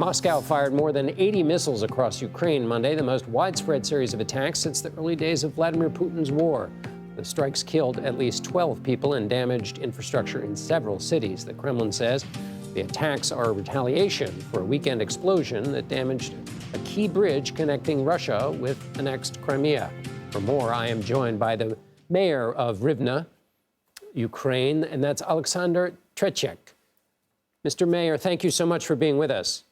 Moscow fired more than 80 missiles across Ukraine Monday, the most widespread series of attacks since the early days of Vladimir Putin's war. The strikes killed at least 12 people and damaged infrastructure in several cities. The Kremlin says the attacks are a retaliation for a weekend explosion that damaged a key bridge connecting Russia with annexed Crimea. For more, I am joined by the mayor of Rivne, Ukraine, and that's Oleksandr Tretyak. Mr. Mayor, thank you so much for being with us.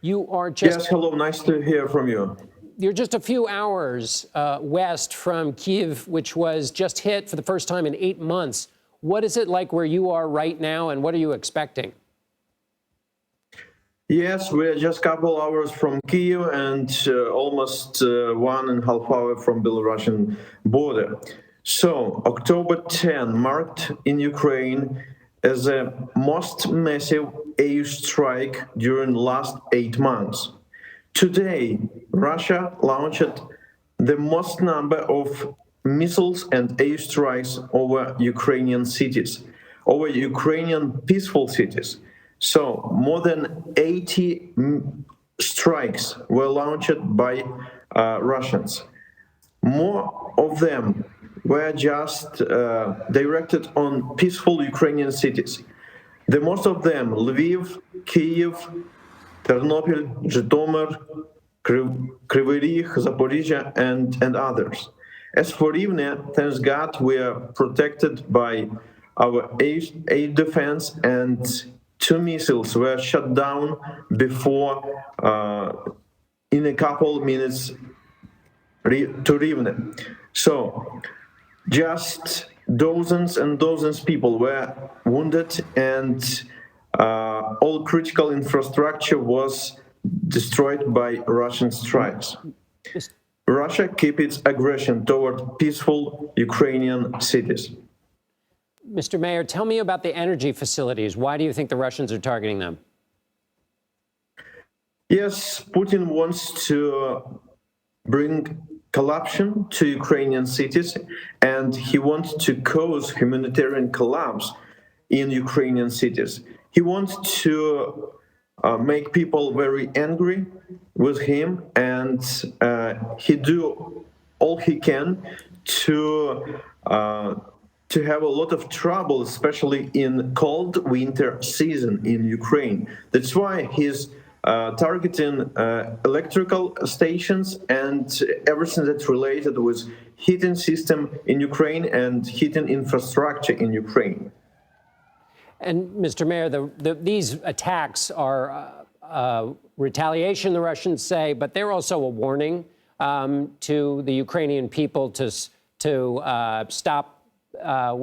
You are just... Yes, hello, nice to hear from you. You're just a few hours west from Kyiv, which was just hit for the first time in 8 months. What is it like where you are right now, and what are you expecting? Yes, we're just a couple hours from Kyiv and almost 1.5 hours from Belarusian border. So, October 10 marked in Ukraine as the most massive airstrike during the last 8 months. Today, Russia launched the most number of missiles and airstrikes over Ukrainian cities, over Ukrainian peaceful cities. So, more than 80 strikes were launched by Russians. More of them were just directed on peaceful Ukrainian cities. The most of them, Lviv, Kyiv, Ternopil, Zhytomyr, Kryvyi Rih, Zaporizhia, and others. As for Rivne, thanks God, we are protected by our air defense, and 2 missiles were shot down before, in a couple minutes, to Rivne. So, just dozens and dozens of people were wounded, and all critical infrastructure was destroyed by Russian strikes. Russia keeps its aggression toward peaceful Ukrainian cities. Mr. Mayor, tell me about the energy facilities. Why do you think the Russians are targeting them? Yes, Putin wants to bring collapse to Ukrainian cities, and he wants to cause humanitarian collapse in Ukrainian cities. He wants to make people very angry with him, and he do all he can to have a lot of trouble, especially in cold winter season in Ukraine. That's why he's targeting electrical stations and everything that's related with heating system in Ukraine and heating infrastructure in Ukraine. And Mr. Mayor, these attacks are retaliation, the Russians say, but they're also a warning to the Ukrainian people to stop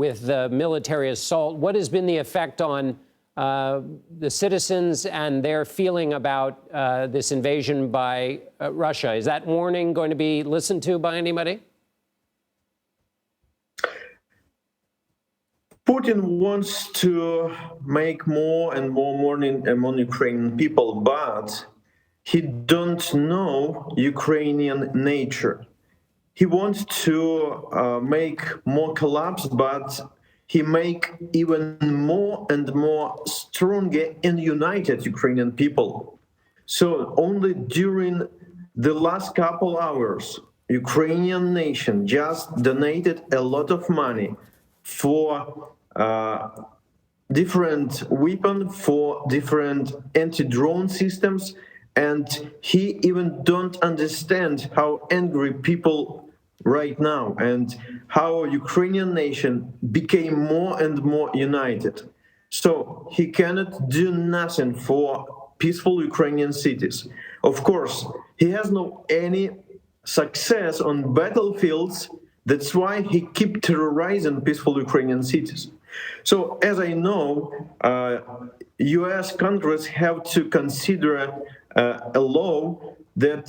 with the military assault. What has been the effect on the citizens and their feeling about this invasion by Russia? Is that warning going to be listened to by anybody? Putin wants to make more and more mourning among Ukrainian people, but he don't know Ukrainian nature. He wants to make more collapse, but he make even more and more stronger and united Ukrainian people. So only during the last couple hours, Ukrainian nation just donated a lot of money for different weapons, for different anti-drone systems, and he even don't understand how angry people right now and how Ukrainian nation became more and more united. So he cannot do nothing for peaceful Ukrainian cities. Of course, he has no any success on battlefields. That's why he keep terrorizing peaceful Ukrainian cities. So, as I know, U.S. Congress have to consider a law that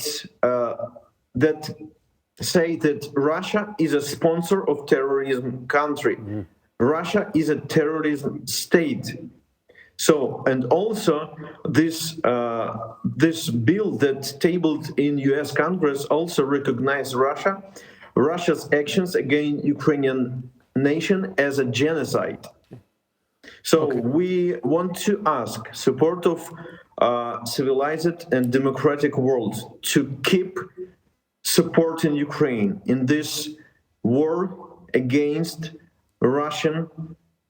say that Russia is a sponsor of terrorism country. Mm-hmm. Russia is a terrorism state. So, and also this bill that's tabled in U.S. Congress also recognize Russia's actions against Ukrainian nation as a genocide. So we want to ask support of civilized and democratic world to keep supporting Ukraine in this war against Russian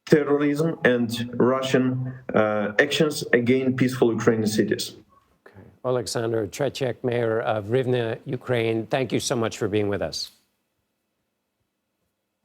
terrorism and Russian actions against peaceful Ukrainian cities. Oleksandr Tretyak, mayor of Rivne, Ukraine, thank you so much for being with us.